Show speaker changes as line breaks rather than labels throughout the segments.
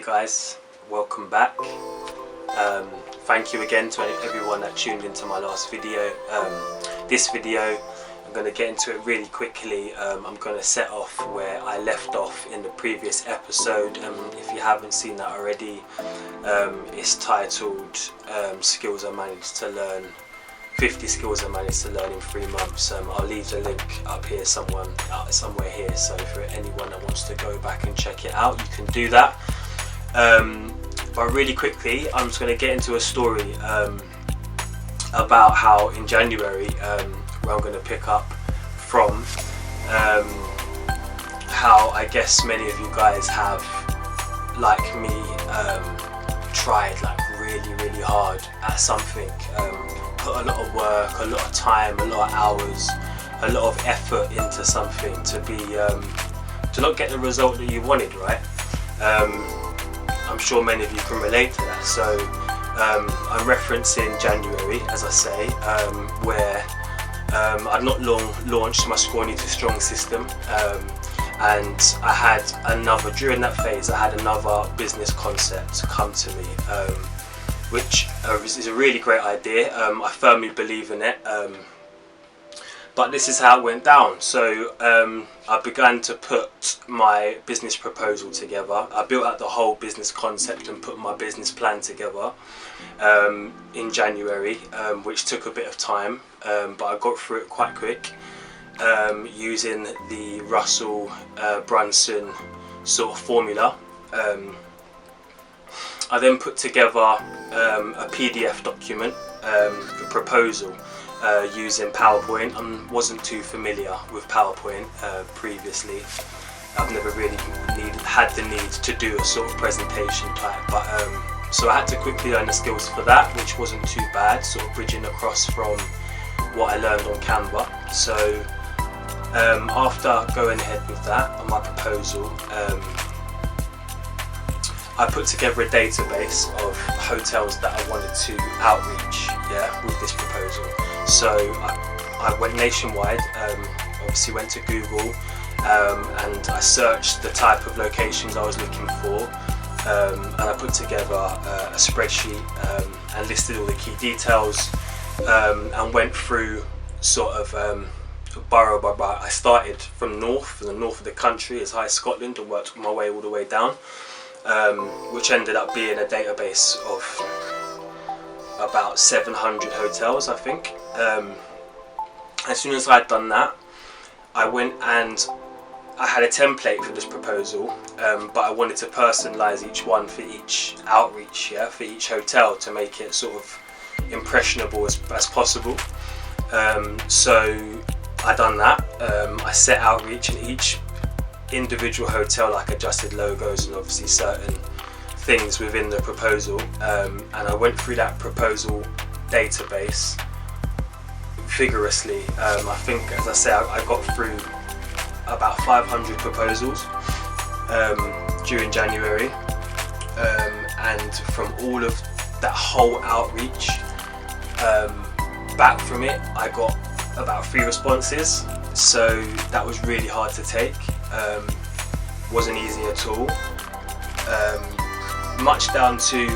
Hey guys, welcome back. Thank you again to everyone that tuned into my last video. This video, I'm going to get into it really quickly. I'm going to set off where I left off in the previous episode. If you haven't seen that already, it's titled Skills I Managed to Learn, 50 Skills I Managed to Learn in 3 months. I'll leave the link up here somewhere here, so for anyone that wants to go back and check it out, you can do that. But really quickly, I'm just going to get into a story about how in January, where I'm going to pick up from, how I guess many of you guys have, like me, tried like really hard at something, put a lot of work, a lot of time, a lot of hours, a lot of effort into something to not get the result that you wanted, right? I'm sure many of you can relate to that. So I'm referencing January, as I say, where I'd not long launched my Score New to Strong system, and I had during that phase, I had another business concept come to me, which is a really great idea. I firmly believe in it. But this is how it went down. So I began to put my business proposal together. I built out the whole business concept and put my business plan together in January, which took a bit of time, but I got through it quite quick, using the Russell Brunson sort of formula. I then put together a PDF document, a proposal, using PowerPoint. I wasn't too familiar with PowerPoint previously. I've never really had the need to do a sort of presentation type, but so I had to quickly learn the skills for that, which wasn't too bad, sort of bridging across from what I learned on Canva. So after going ahead with that on my proposal, I put together a database of hotels that I wanted to outreach, with this proposal. So I went nationwide, obviously went to Google, and I searched the type of locations I was looking for, and I put together a spreadsheet and listed all the key details, and went through sort of borough by borough. I started from the north of the country, as high as Scotland, and worked my way all the way down, which ended up being a database of about 700 hotels, I think. As soon as I'd done that, I went and I had a template for this proposal, but I wanted to personalise each one for each outreach, for each hotel, to make it sort of impressionable as possible. So I done that. I set outreach in each individual hotel, like adjusted logos and obviously certain things within the proposal, and I went through that proposal database vigorously. I think, as I say, I got through about 500 proposals during January, and from all of that whole outreach, back from it I got about 3 responses. So that was really hard to take. Wasn't easy at all, much down to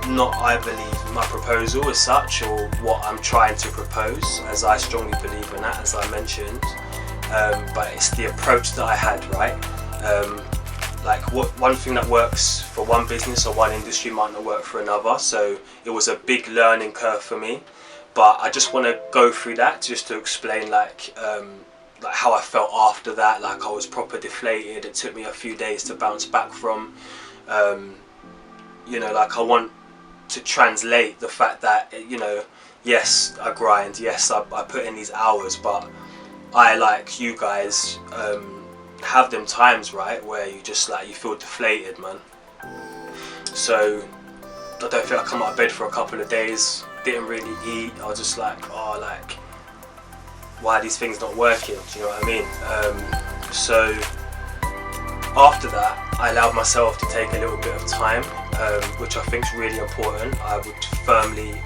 not, I believe, my proposal as such, or what I'm trying to propose, as I strongly believe in that, as I mentioned, but it's the approach that I had, right? Like one thing that works for one business or one industry might not work for another, so it was a big learning curve for me. But I just want to go through that just to explain like how I felt after that. Like I was proper deflated. It took me a few days to bounce back from. Like I want to translate the fact that, yes, I grind, yes, I put in these hours, but I, like you guys, have them times, right, where you just you feel deflated, man. So I don't feel like I come out of bed for a couple of days. Didn't really eat. I was just like, why are these things not working? Do you know what I mean? So after that, I allowed myself to take a little bit of time, which I think is really important. I would firmly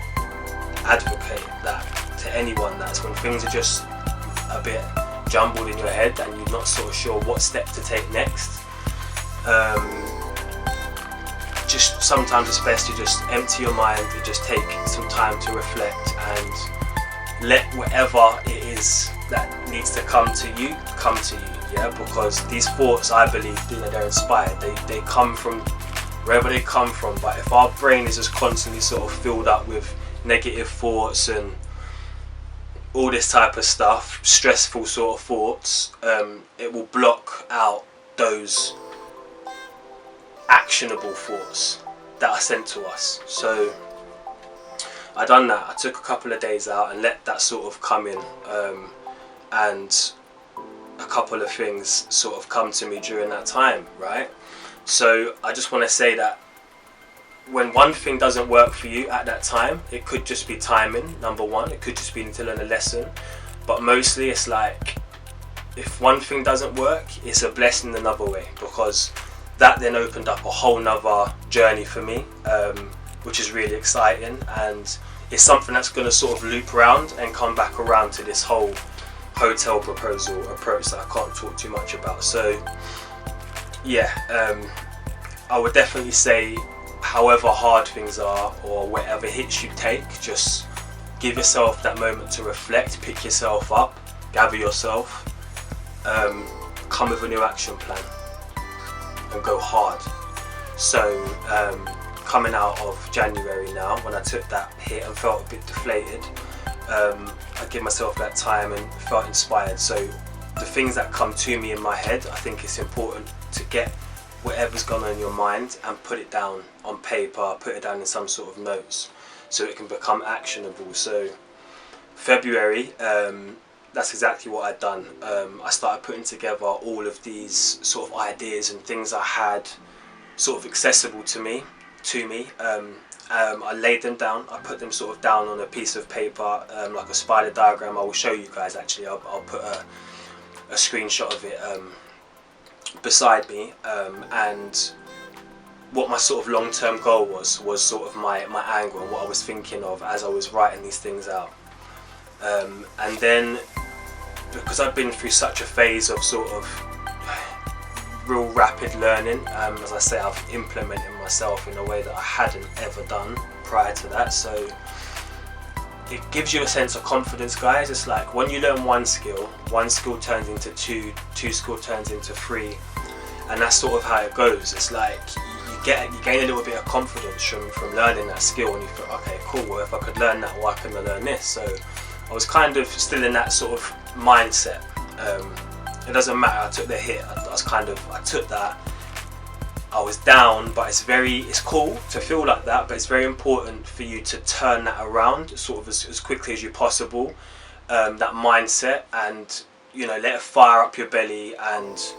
advocate that to anyone. That's when things are just a bit jumbled in your head and you're not sort of sure what step to take next. just sometimes it's best to just empty your mind and just take some time to reflect and let whatever it is that needs to come to you, yeah, because these thoughts, I believe, you know, they're inspired, they come from wherever they come from. But if our brain is just constantly sort of filled up with negative thoughts and all this type of stuff, stressful sort of thoughts, it will block out those actionable thoughts that are sent to us. So I done that. I took a couple of days out and let that sort of come in, and a couple of things sort of come to me during that time, right? So I just want to say that when one thing doesn't work for you at that time, it could just be timing, number one. It could just be to learn a lesson, but mostly it's like, if one thing doesn't work, it's a blessing another way, because that then opened up a whole nother journey for me, which is really exciting, and it's something that's going to sort of loop around and come back around to this whole hotel proposal approach that I can't talk too much about. So yeah, I would definitely say, however hard things are or whatever hits you take, just give yourself that moment to reflect, pick yourself up, gather yourself, come with a new action plan and go hard. So coming out of January now, when I took that hit and felt a bit deflated, I give myself that time and felt inspired. So the things that come to me in my head, I think it's important to get whatever's gone on in your mind and put it down on paper, put it down in some sort of notes, so it can become actionable. So February, that's exactly what I'd done. I started putting together all of these sort of ideas and things I had sort of accessible to me. I laid them down. I put them sort of down on a piece of paper, like a spider diagram. I will show you guys, actually. I'll put a screenshot of it beside me, and what my sort of long-term goal was sort of my angle and what I was thinking of as I was writing these things out. And then, because I've been through such a phase of sort of real rapid learning, as I say, I've implemented myself in a way that I hadn't ever done prior to that. So it gives you a sense of confidence, guys. It's like when you learn one skill turns into two skill turns into three, and that's sort of how it goes. It's like you gain a little bit of confidence from learning that skill, and you feel, okay, cool, well, if I could learn that, why couldn't I learn this? So I was kind of still in that sort of mindset. It doesn't matter, I took the hit, I took that, I was down, but it's cool to feel like that, but it's very important for you to turn that around sort of as quickly as you possible, that mindset, and, you know, let it fire up your belly and,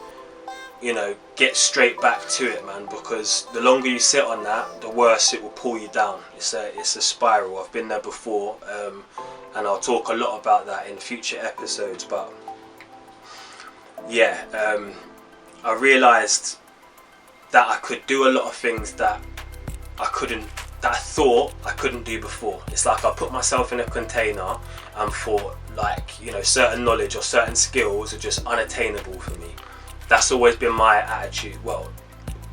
you know, get straight back to it, man, because the longer you sit on that, the worse it will pull you down. It's a spiral. I've been there before, and I'll talk a lot about that in future episodes, but yeah, I realised that I could do a lot of things that I thought I couldn't do before. It's like I put myself in a container and thought, like, you know, certain knowledge or certain skills are just unattainable for me. That's always been my attitude. Well,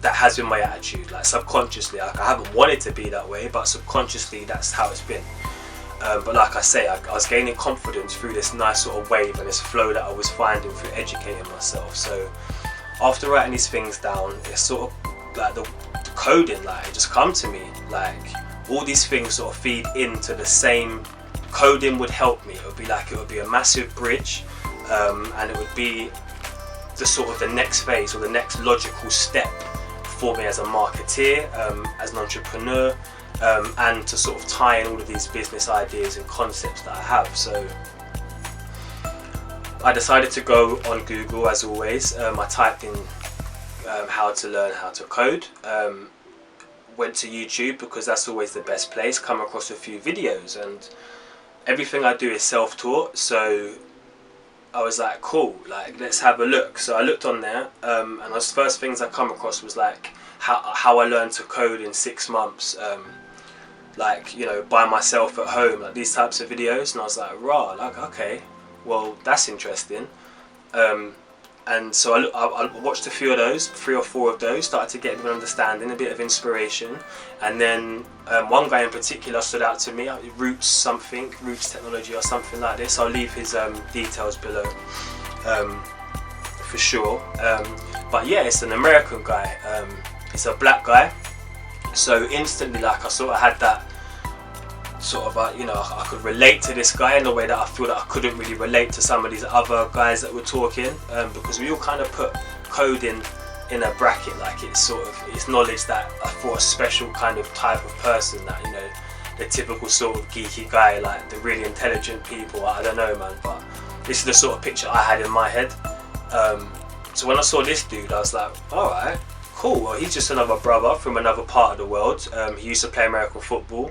that has been my attitude. Like, subconsciously, like, I haven't wanted to be that way, but subconsciously that's how it's been. But like I say, I was gaining confidence through this nice sort of wave and this flow that I was finding through educating myself. So after writing these things down, it's sort of like the coding, like, it just come to me. Like, all these things sort of feed into the same. Coding would help me. It would be a massive bridge, and it would be the sort of the next phase or the next logical step for me as a marketeer, as an entrepreneur, and to sort of tie in all of these business ideas and concepts that I have. So I decided to go on Google, as always. I typed in how to learn how to code, went to YouTube because that's always the best place, come across a few videos, and everything I do is self-taught, so I was like, cool, like, let's have a look. So I looked on there, and the first things I come across was like how I learned to code in 6 months, like, you know, by myself at home, like these types of videos. And I was like, rah, like, okay, well, that's interesting. and so I watched a few of those, 3 or 4 of those, started to get an understanding, a bit of inspiration, and then one guy in particular stood out to me, Roots Technology or something like this. I'll leave his details below for sure. But yeah, it's an American guy, it's a black guy, so instantly, like, I sort of had that sort of, you know, I could relate to this guy in a way that I feel that I couldn't really relate to some of these other guys that were talking, because we all kind of put coding in a bracket, like it's knowledge that for a special kind of type of person, that, you know, the typical sort of geeky guy, like the really intelligent people. I don't know, man, but this is the sort of picture I had in my head. So when I saw this dude, I was like, alright, cool, well, he's just another brother from another part of the world. He used to play American football.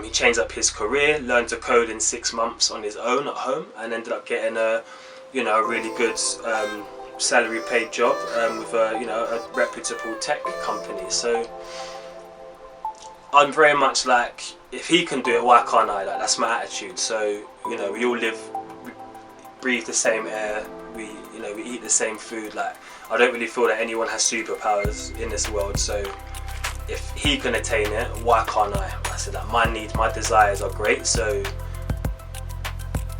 He changed up his career, learned to code in 6 months on his own at home, and ended up getting a, you know, a really good salary paid job with a, you know, a reputable tech company. So I'm very much like, if he can do it, why can't I? Like, that's my attitude. So, you know, we all live, we breathe the same air, we eat the same food. Like, I don't really feel that anyone has superpowers in this world. So if he can attain it, why can't I? I said that my needs, my desires are great, so,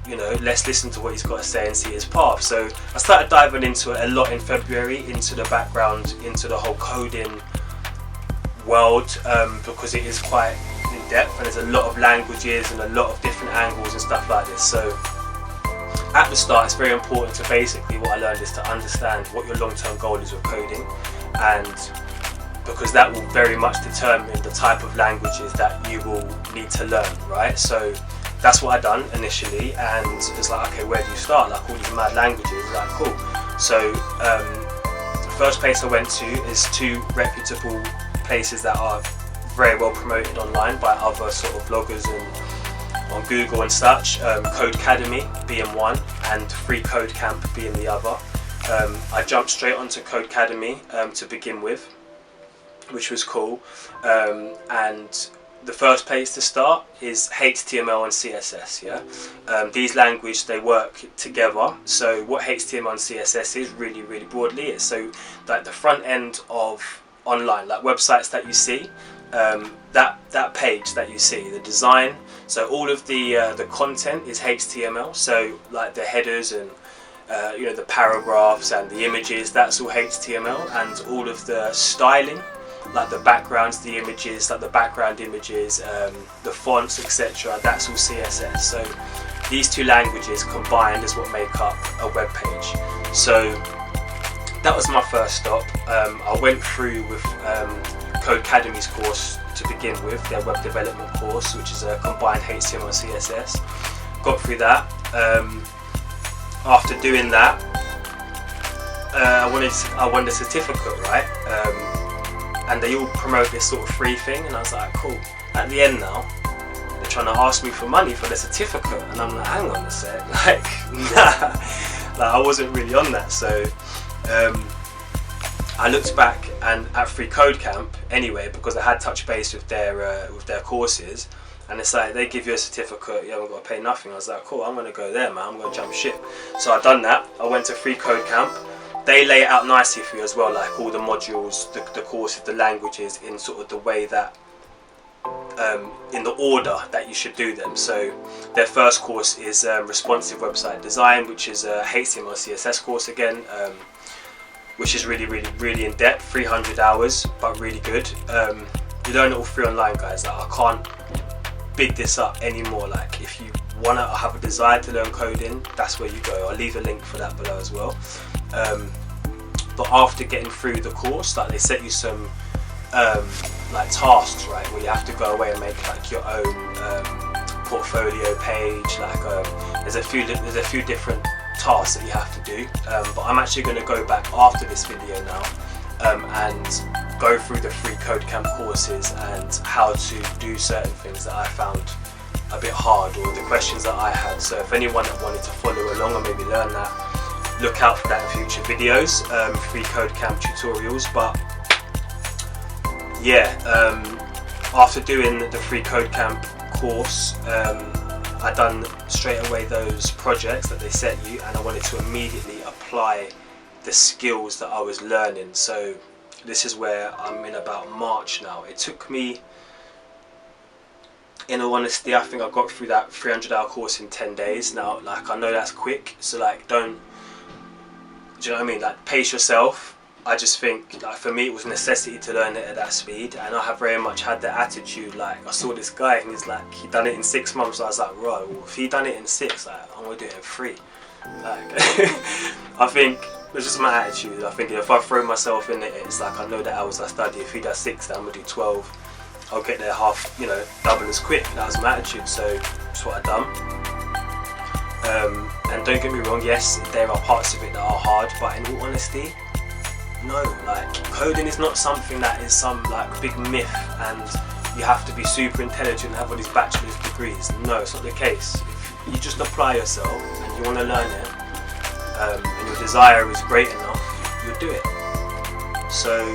you know, let's listen to what he's got to say and see his path. So I started diving into it a lot in February, into the background, into the whole coding world, because it is quite in depth and there's a lot of languages and a lot of different angles and stuff like this. So at the start, it's very important to, basically what I learned is to understand what your long-term goal is with coding, and because that will very much determine the type of languages that you will need to learn, right? So that's what I done initially, and it's like, okay, where do you start? Like, all these mad languages, like, cool. So the first place I went to is 2 reputable places that are very well promoted online by other sort of bloggers and on Google and such. CodeCademy being one, and FreeCodeCamp being the other. I jumped straight onto CodeCademy to begin with, which was cool, and the first place to start is HTML and CSS. Yeah, these languages, they work together. So what HTML and CSS is, really broadly, it's so like the front end of online, like websites that you see, that page that you see, the design. So all of the content is HTML. So like the headers and you know, the paragraphs and the images, that's all HTML, and all of the styling, like the backgrounds, the images, like the background images, the fonts, etc., that's all CSS. So these 2 languages combined is what make up a web page. So that was my first stop. I went through with CodeCademy's course to begin with, their web development course, which is a combined HTML and CSS. Got through that. After doing that, I wanted a certificate, right? And they all promote this sort of free thing, and I was like, cool. At the end now, they're trying to ask me for money for the certificate, and I'm like, hang on a sec, like, nah, like, I wasn't really on that. So I looked back, and at FreeCodeCamp anyway, because I had touched base with their courses, and it's like, they give you a certificate, you haven't got to pay nothing. I was like, cool, I'm going to go there, man, I'm going to jump ship. So I done that. I went to FreeCodeCamp. They lay it out nicely for you as well, like all the modules, the courses, the languages, in sort of the way that, in the order that you should do them. So their first course is responsive website design, which is a HTML CSS course again, which is really in depth, 300 hours, but really good. You learn it all free online, guys. Like, I can't big this up anymore. Like, if you want to have a desire to learn coding, that's where you go. I'll leave a link for that below as well. But after getting through the course, like, they set you some like tasks, right, where you have to go away and make like your own portfolio page. Like there's a few different tasks that you have to do. But I'm actually going to go back after this video now and go through the FreeCodeCamp courses and how to do certain things that I found a bit hard, or the questions that I had. So if anyone that wanted to follow along or maybe learn that, look out for that in future videos, FreeCodeCamp tutorials. But yeah, after doing the FreeCodeCamp course, I done straight away those projects that they set you, and I wanted to immediately apply the skills that I was learning. So this is where I'm in about March now. It took me, in all honesty, I think I got through that 300-hour course in 10 days. Now, like, I know that's quick, so like, do you know what I mean? Like, pace yourself. I just think, like, for me, it was a necessity to learn it at that speed, and I have very much had the attitude. Like, I saw this guy, and he's like, he done it in 6 months. So I was like, right, well, if he done it in 6, like, I'm gonna do it in 3. Like, I think it's just my attitude. I think if I throw myself in it, it's like, I know the hours I study. If he does 6, then I'm gonna do 12. I'll get there half, you know, double as quick. That was my attitude, so that's what I done. And don't get me wrong, yes, there are parts of it that are hard, but in all honesty, no. Like, coding is not something that is some like big myth and you have to be super intelligent and have all these bachelor's degrees. No, it's not the case. If you just apply yourself and you want to learn it, and your desire is great enough, you'll do it. So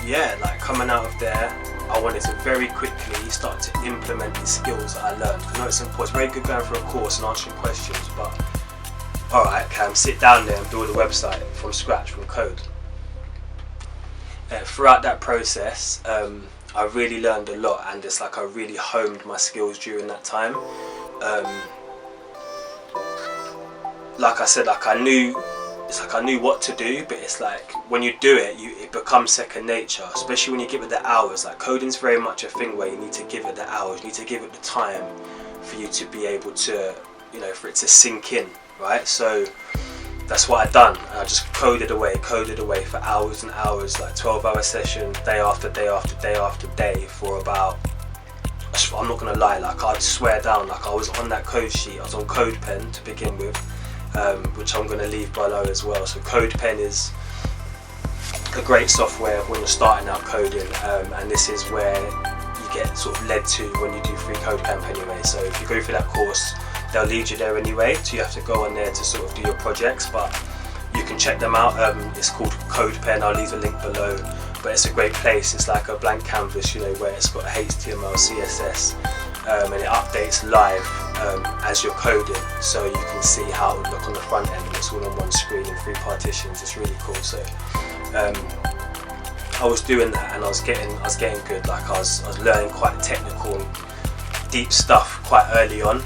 yeah, like, coming out of there, I wanted to very quickly start to implement these skills that I learned. I know it's important, it's very good going for a course and answering questions, but alright, Cam, sit down there and build a website from scratch, from code. Throughout that process, I really learned a lot, and it's like I really honed my skills during that time. Like I said, like, I knew what to do, but it's like, when you do it, it becomes second nature, especially when you give it the hours. Like, coding's very much a thing where you need to give it the hours, you need to give it the time for you to be able to, you know, for it to sink in, right? So that's what I done. I just coded away for hours and hours, like 12-hour session, day after day after day after day, for about, I'm not gonna lie, like, I'd swear down, like, I was on that code sheet. I was on CodePen to begin with, which I'm going to leave below as well. So CodePen is a great software when you're starting out coding, and this is where you get sort of led to when you do FreeCodeCamp anyway. So if you go through that course, they'll lead you there anyway, so you have to go on there to sort of do your projects, but you can check them out. It's called CodePen, I'll leave a link below, but it's a great place. It's like a blank canvas, you know, where it's got HTML CSS, and it updates live as you're coding, so you can see how it would look on the front end. It's all on one screen in 3 partitions. It's really cool. So I was doing that, and I was getting good. Like, I was learning quite technical, deep stuff quite early on.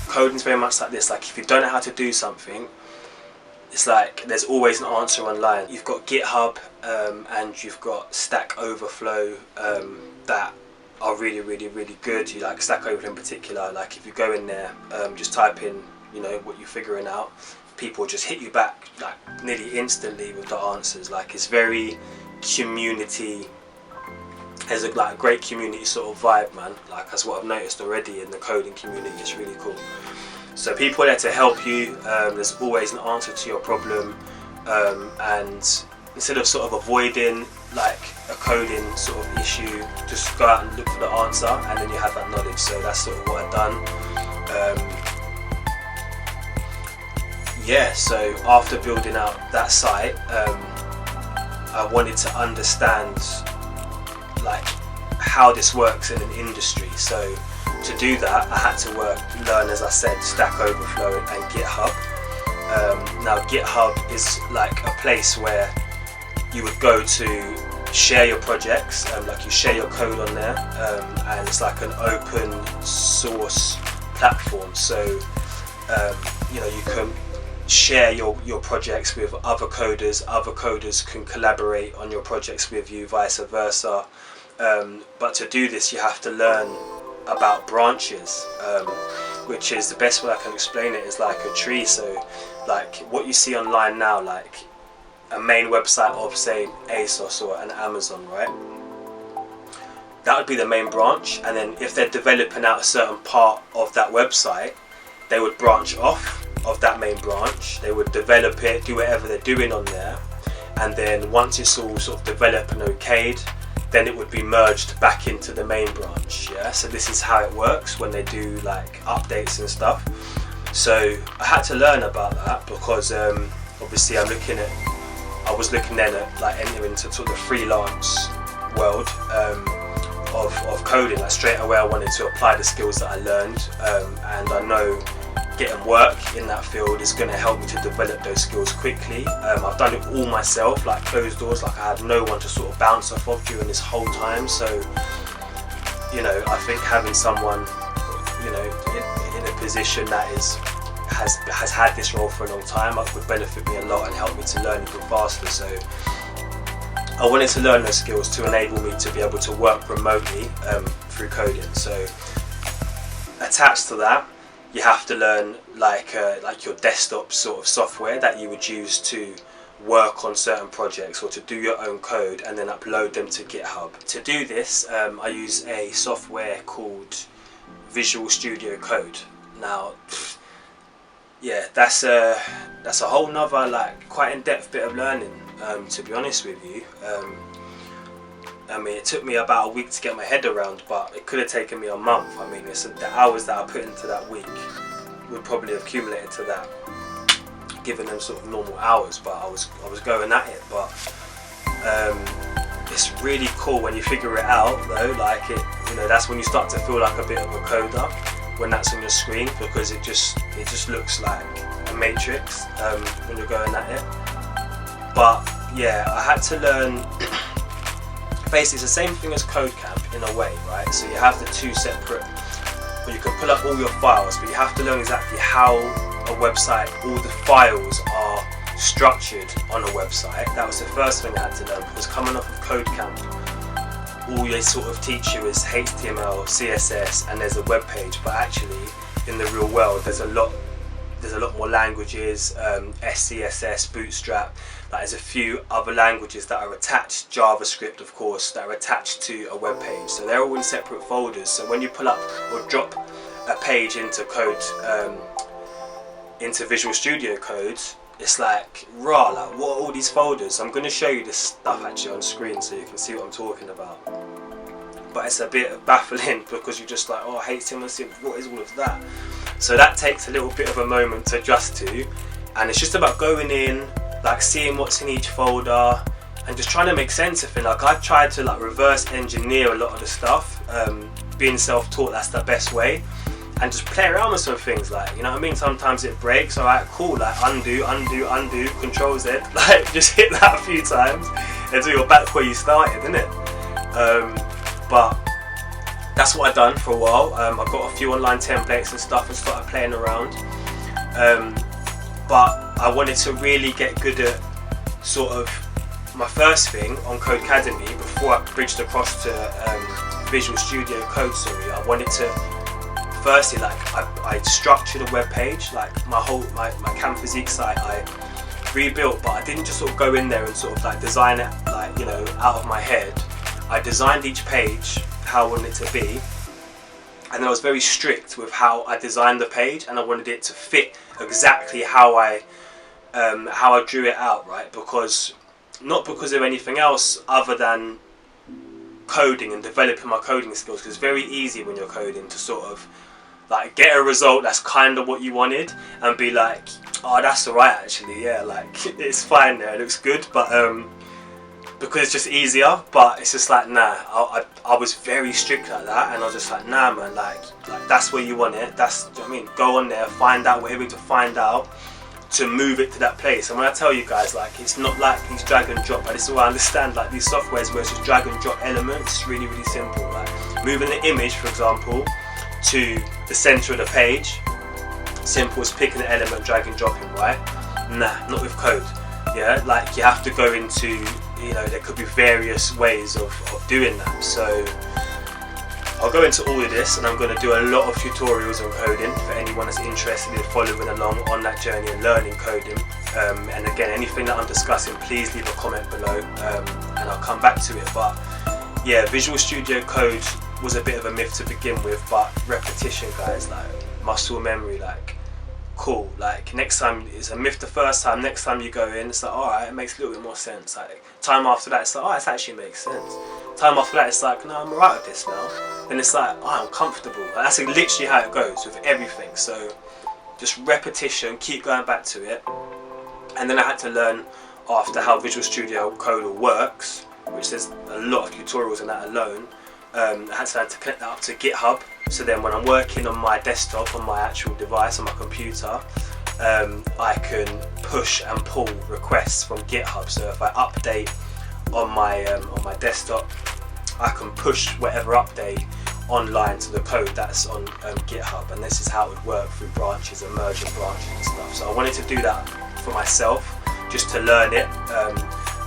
Coding's very much like this. Like, if you don't know how to do something, it's like there's always an answer online. You've got GitHub and you've got Stack Overflow that are really good. You like Stack Overflow in particular. Like, if you go in there, just type in, you know, what you're figuring out, people just hit you back like nearly instantly with the answers. Like, it's very community. There's a great community sort of vibe, man. Like, that's what I've noticed already in the coding community. It's really cool. So people are there to help you. There's always an answer to your problem, and instead of sort of avoiding like a coding sort of issue, just go out and look for the answer, and then you have that knowledge. So that's sort of what I've done. Yeah, so after building out that site, I wanted to understand like how this works in an industry. So to do that, I had to learn, as I said, Stack Overflow and GitHub. Now GitHub is like a place where you would go to share your projects, like you share your code on there, and it's like an open source platform. So you know, you can share your projects with other coders can collaborate on your projects with you, vice versa. But to do this, you have to learn about branches, which is the best way I can explain it is like a tree. So like what you see online now, like a main website of, say, ASOS or an Amazon, right? That would be the main branch, and then if they're developing out a certain part of that website, they would branch off of that main branch. They would develop it, do whatever they're doing on there, and then once it's all sort of developed and okayed, then it would be merged back into the main branch. Yeah, so this is how it works when they do like updates and stuff. So I had to learn about that because obviously I was looking then at like entering into sort of the freelance world of coding. Like straight away I wanted to apply the skills that I learned, and I know getting work in that field is going to help me to develop those skills quickly. I've done it all myself, like closed doors, like I had no one to sort of bounce off of during this whole time. So, you know, I think having someone, you know, in a position that has had this role for a long time would benefit me a lot and help me to learn even faster. So I wanted to learn those skills to enable me to be able to work remotely through coding. So attached to that, you have to learn like your desktop sort of software that you would use to work on certain projects or to do your own code and then upload them to GitHub. To do this, I use a software called Visual Studio Code. Now, yeah, that's a whole nother, like, quite in-depth bit of learning, to be honest with you. I mean, it took me about a week to get my head around, but it could have taken me a month. I mean, the hours that I put into that week would probably have accumulated to that, given them sort of normal hours. But I was going at it. But it's really cool when you figure it out, though. Like, it, you know, that's when you start to feel like a bit of a coder when that's on your screen, because it just looks like a matrix when you're going at it. But yeah, I had to learn. Basically, it's the same thing as CodeCamp in a way, right? So you have the two separate, well, you can pull up all your files, but you have to learn exactly how a website, all the files are structured on a website. That was the first thing I had to learn, because coming off of CodeCamp, all they sort of teach you is HTML, CSS, and there's a web page. But actually, in the real world, there's a lot more languages, SCSS, Bootstrap. Like, there's a few other languages that are attached, JavaScript of course, that are attached to a web page. So they're all in separate folders. So when you pull up or drop a page into into Visual Studio Code, it's like, raw, like, what are all these folders? I'm going to show you this stuff actually on screen so you can see what I'm talking about. But it's a bit baffling because you're just like, oh, HTML, what is all of that? So that takes a little bit of a moment to adjust to, and it's just about going in, like, seeing what's in each folder and just trying to make sense of it. Like, I tried to, like, reverse engineer a lot of the stuff, being self-taught, that's the best way, and just play around with some things, like, you know what I mean? Sometimes it breaks, alright, cool, like undo, Control Z, like, just hit that a few times until you're back where you started, isn't it? But that's what I've done for a while. I got a few online templates and stuff and started playing around. But I wanted to really get good at sort of my first thing on Codecademy before I bridged across to Visual Studio Code. Sorry, I wanted to firstly, like, I structured a web page, like my Cameron Physique site I rebuilt, but I didn't just sort of go in there and sort of like design it, like, you know, out of my head. I designed each page how I wanted it to be, and then I was very strict with how I designed the page, and I wanted it to fit exactly how I drew it out, right? Because not because of anything else other than coding and developing my coding skills, because it's very easy when you're coding to sort of like get a result that's kind of what you wanted and be like, oh, that's alright actually, yeah, like it's fine there, it looks good, but because it's just easier. But it's just like, nah, I was very strict like that, and I was just like, nah man, like that's where you want it, that's, you know what I mean, go on there, find out whatever you need to find out to move it to that place. And when I tell you guys, like, it's not like these drag and drop, but this is what I understand, like these softwares where it's just drag and drop elements, really really simple, like moving the image, for example, to the center of the page, simple as picking an element, drag and dropping, right? Nah, not with code. Yeah, like you have to go into, you know, there could be various ways of doing that. So I'll go into all of this, and I'm going to do a lot of tutorials on coding for anyone that's interested in following along on that journey and learning coding. And again, anything that I'm discussing, please leave a comment below, and I'll come back to it. But yeah, Visual Studio Code was a bit of a myth to begin with, but repetition, guys, like muscle memory, like cool. Like next time it's a myth the first time, next time you go in, it's like, alright, it makes a little bit more sense. Like time after that, it's like, oh, it actually makes sense. Time after that, it's like, no, I'm alright with this now. Then it's like, oh, I'm comfortable. Like, that's literally how it goes with everything. So just repetition, keep going back to it. And then I had to learn after how Visual Studio Code works, which there's a lot of tutorials on that alone. I had to connect that up to GitHub. So then when I'm working on my desktop, on my actual device, on my computer, I can push and pull requests from GitHub. So if I update on my desktop, I can push whatever update online to the code that's on GitHub, and this is how it would work through branches and merging branches and stuff. So I wanted to do that for myself, just to learn it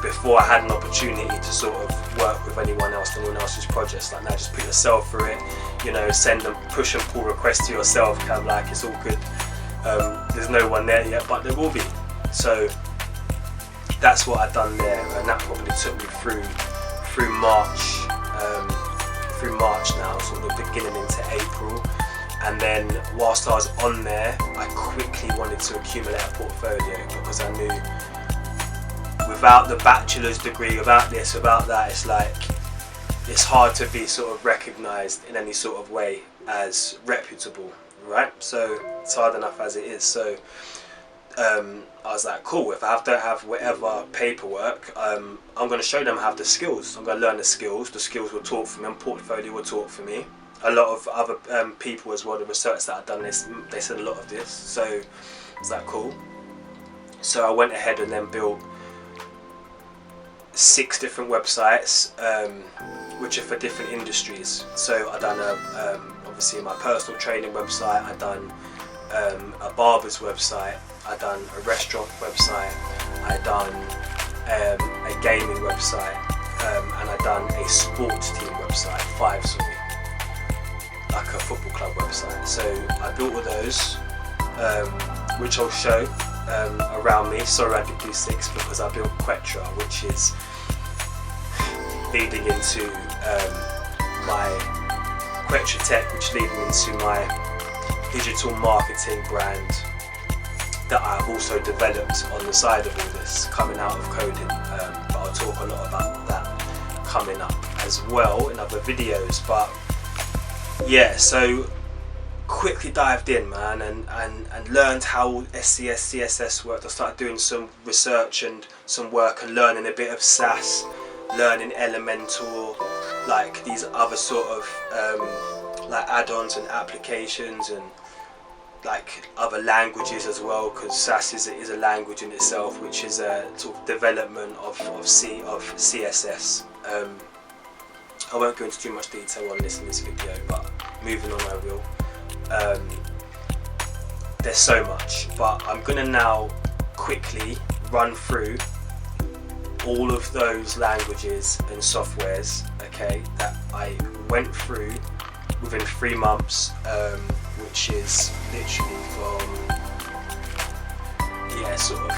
before I had an opportunity to sort of work with anyone else's projects. Like, now just put yourself through it, you know, send them push and pull requests to yourself, kind of like, it's all good. There's no one there yet, but there will be. So that's what I've done there, and that probably took me through March now, sort of beginning into April. And then whilst I was on there, I quickly wanted to accumulate a portfolio, because I knew without the bachelor's degree, without this, without that, it's like, it's hard to be sort of recognised in any sort of way as reputable, right? So it's hard enough as it is. So I was like, cool, if I don't have whatever paperwork, I'm going to show them I have the skills. I'm going to learn the skills will talk for me, and portfolio will talk for me. A lot of other people as well, the research that I've done, this, they said a lot of this, so it's like, cool. So I went ahead and then built 6 different websites, which are for different industries. So I done obviously my personal training website, I done a barber's website, I done a restaurant website, I done a gaming website, and I done a sports team website, 5, sorry, like a football club website. So I built all those, which I'll show around me. Sorry I did do 6 because I built Quetra, which is leading into my Quetra Tech, which leading into my digital marketing brand that I've also developed on the side of all this, coming out of coding, but I'll talk a lot about that coming up as well in other videos. But yeah, so quickly dived in, man, and learned how CSS worked. I started doing some research and some work and learning a bit of SAS, learning Elementor, like these other sort of like add-ons and applications, and like other languages as well, because SAS is a language in itself, which is a sort of development of CSS. I won't go into too much detail on this in this video, but moving on I will. There's so much, but I'm gonna now quickly run through all of those languages and softwares, okay, that I went through within 3 months, which is literally from, yeah, sort of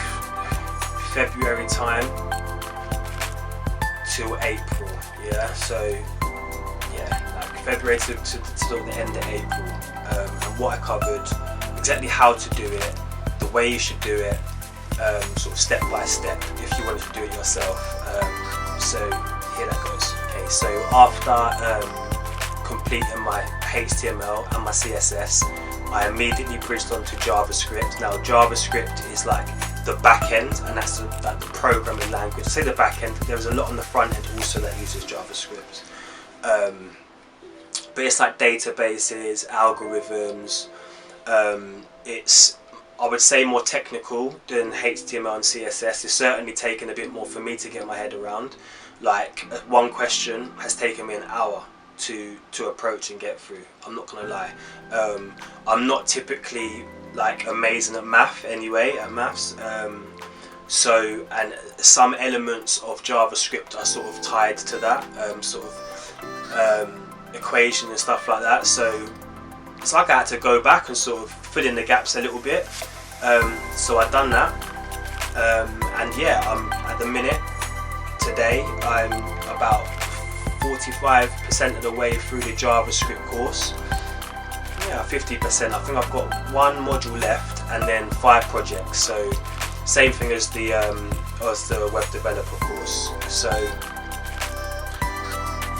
February time till April, yeah, so yeah, like February to the end of April, and what I covered, exactly how to do it, the way you should do it, sort of step by step if you wanted to do it yourself. So here that goes. Okay, so after completing my HTML and my CSS, I immediately bridged onto JavaScript. Now JavaScript is like the back end, and that's like the programming language. Say the back end, there's a lot on the front end also that uses JavaScript. But it's like databases, algorithms. It's, I would say, more technical than HTML and CSS. It's certainly taken a bit more for me to get my head around. Like, one question has taken me an hour to approach and get through. I'm not gonna lie. I'm not typically like amazing at maths anyway, so, and some elements of JavaScript are sort of tied to that sort of equation and stuff like that. So it's like I had to go back and sort of fill in the gaps a little bit. So I've done that, and yeah, I'm at the minute today I'm about 45% of the way through the JavaScript course. Yeah, 50%. I think I've got 1 module left and then 5 projects. So same thing as the web developer course. So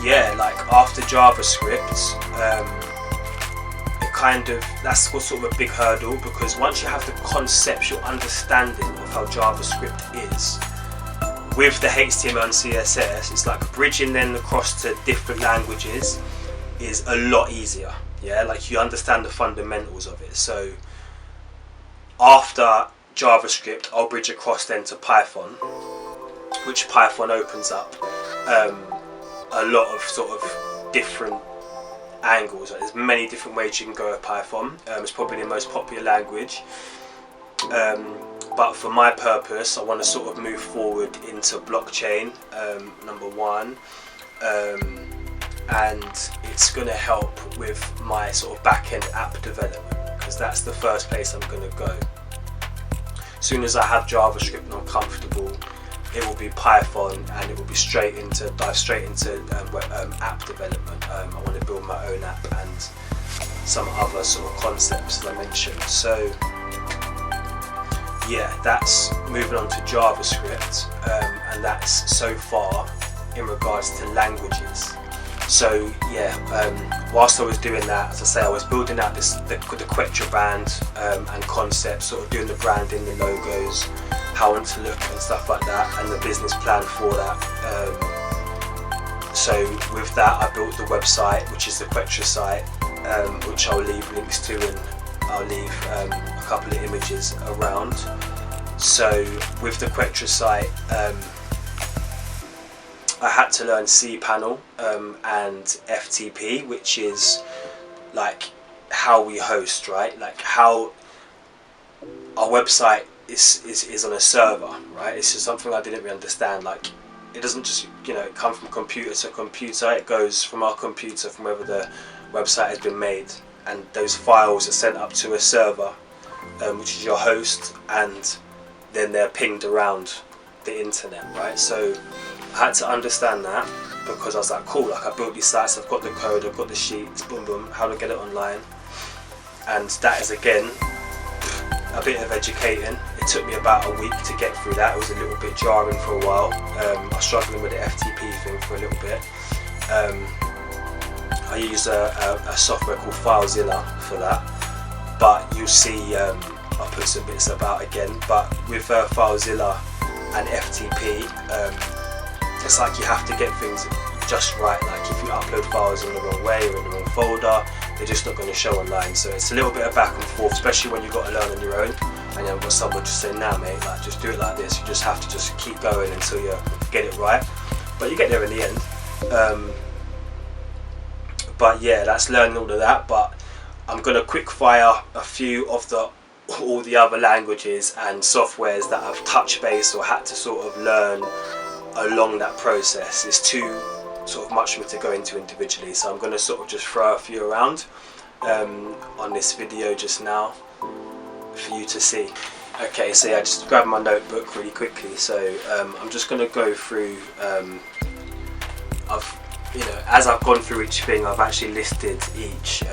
yeah, like after JavaScript, that's sort of a big hurdle, because once you have the conceptual understanding of how JavaScript is, with the HTML and CSS, it's like bridging then across to different languages is a lot easier. Yeah, like you understand the fundamentals of it. So after JavaScript, I'll bridge across then to Python, which Python opens up a lot of sort of different angles. Like, there's many different ways you can go with Python. It's probably the most popular language. But for my purpose, I want to sort of move forward into blockchain, number one. And it's going to help with my sort of back-end app development, because that's the first place I'm going to go. As soon as I have JavaScript and I'm comfortable, it will be Python, and it will be dive straight into app development. I want to build my own app and some other sort of concepts that I mentioned. So yeah, that's moving on to JavaScript, and that's so far in regards to languages. So yeah, whilst I was doing that, as I say, I was building out the Quetra brand and concept, sort of doing the branding, the logos, how I want to look and stuff like that, and the business plan for that. So with that, I built the website, which is the Quetra site, which I'll leave links to, and I'll leave a couple of images around. So with the Quetra site, I had to learn cPanel and FTP, which is like how we host, right? Like how our website is on a server, right? It's just something I didn't really understand. Like, it doesn't just, you know, come from computer to computer. It goes from our computer, from wherever the website has been made, and those files are sent up to a server, which is your host, and then they're pinged around the internet, right? So I had to understand that, because I was like, cool, like I built these sites, I've got the code, I've got the sheets, boom boom, how do I get it online? And that is again a bit of educating. It took me about a week to get through that. It was a little bit jarring for a while. I was struggling with the FTP thing for a little bit. I use a software called FileZilla for that, but you'll see I'll put some bits about again. But with FileZilla and FTP, it's like you have to get things just right. Like if you upload files in the wrong way or in the wrong folder, they're just not going to show online. So it's a little bit of back and forth, especially when you've got to learn on your own and you haven't got someone just saying, nah mate, like just do it like this. You just have to just keep going until you get it right, but you get there in the end. But yeah, that's learning all of that. But I'm going to quick fire a few of all the other languages and softwares that I've touched base or had to sort of learn along that process. It's too sort of much for me to go into individually, so I'm going to sort of just throw a few around on this video just now for you to see. Okay, so yeah, just grab my notebook really quickly. So I'm just going to go through, as I've gone through each thing, I've actually listed each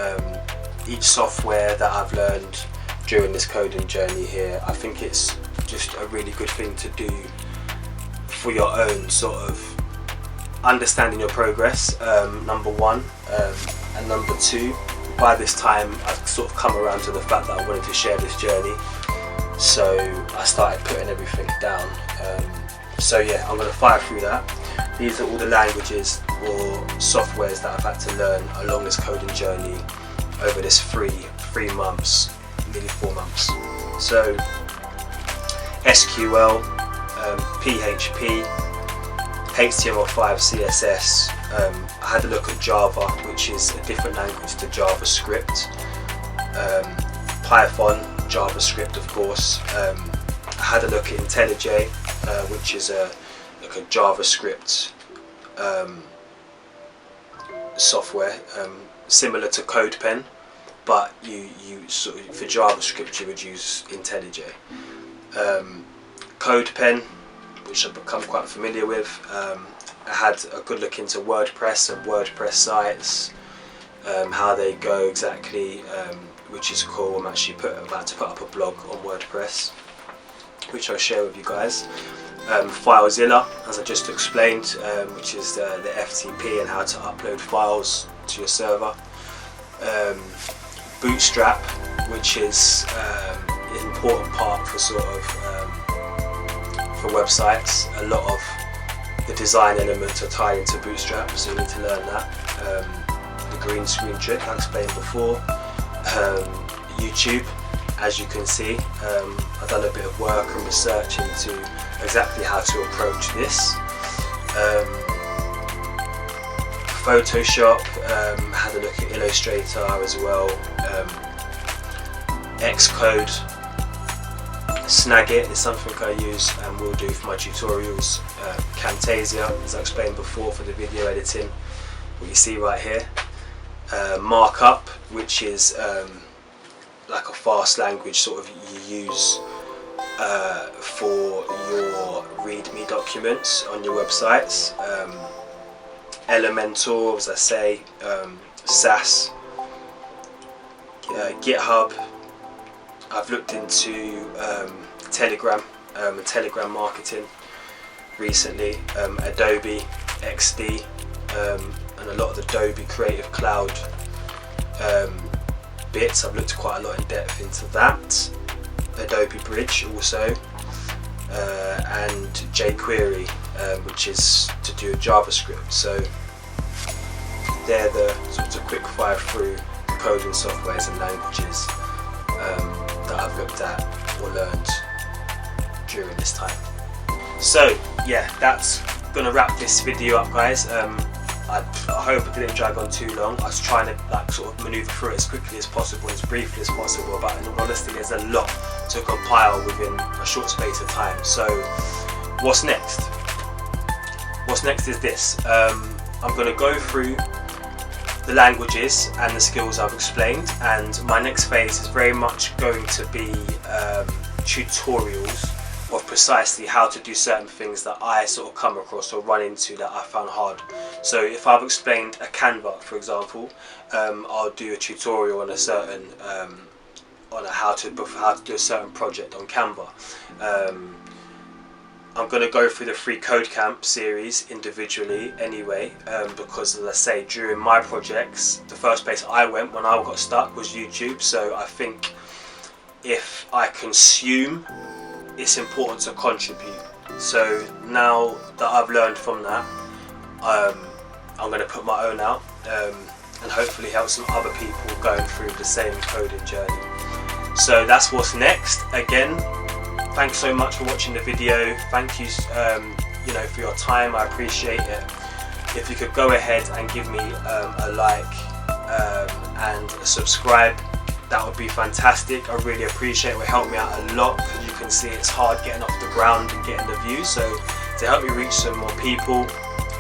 software that I've learned during this coding journey here. I think it's just a really good thing to do for your own sort of understanding your progress, number one, and number two, by this time I've sort of come around to the fact that I wanted to share this journey, so I started putting everything down. So yeah, I'm going to fire through that. These are all the languages or softwares that I've had to learn along this coding journey over this 3 months, nearly 4 months. So SQL, PHP, HTML5, CSS. I had a look at Java, which is a different language to JavaScript. Python, JavaScript, of course. I had a look at IntelliJ, which is a JavaScript software, similar to CodePen, but you sort of, for JavaScript you would use IntelliJ. CodePen, which I've become quite familiar with. I had a good look into WordPress and WordPress sites, how they go exactly, which is cool. I'm actually about to put up a blog on WordPress, which I'll share with you guys. FileZilla, as I just explained, which is the FTP and how to upload files to your server. Bootstrap, which is an important part for sort of for websites, a lot of the design elements are tied into Bootstrap, so you need to learn that. The green screen trick I explained before. YouTube, as you can see, I've done a bit of work and research into exactly how to approach this. Photoshop, had a look at Illustrator as well. Xcode, Snagit is something I use and will do for my tutorials. Camtasia, as I explained before, for the video editing, what you see right here. Markup, which is like a fast language sort of you use for your README documents on your websites. Elementor, as I say, SAS, GitHub. I've looked into Telegram and Telegram marketing recently, Adobe XD, and a lot of the Adobe Creative Cloud bits. I've looked quite a lot in depth into that. Adobe Bridge also, and jQuery, which is to do JavaScript. So they're the sort of quick fire through coding softwares and languages that I've looked at or learned during this time. So yeah, that's gonna wrap this video up, guys. I hope I didn't drag on too long. I was trying to like sort of maneuver through it as quickly as possible, as briefly as possible, but in all honesty there's a lot to compile within a short space of time. So what's next? What's next is this. I'm going to go through the languages and the skills I've explained, and my next phase is very much going to be tutorials of precisely how to do certain things that I sort of come across or run into that I found hard. So if I've explained a Canva, for example, I'll do a tutorial on a certain on how to do a certain project on Canva. I'm going to go through the FreeCodeCamp series individually anyway, because as I say, during my projects, the first place I went when I got stuck was YouTube. So I think if I consume, it's important to contribute. So now that I've learned from that, I'm going to put my own out and hopefully help some other people going through the same coding journey. So that's what's next. Again, thanks so much for watching the video. Thank you, you know, for your time. I appreciate it. If you could go ahead and give me a like and a subscribe, that would be fantastic. I really appreciate it. It will help me out a lot, because you can see it's hard getting off the ground and getting the views. So to help me reach some more people,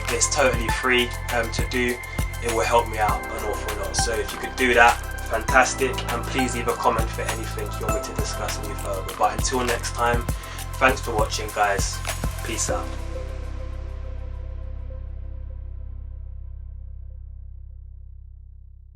it's totally free to do. It will help me out an awful lot. So if you could do that, fantastic. And please leave a comment for anything you want me to discuss any further. But until next time, thanks for watching, guys. Peace out.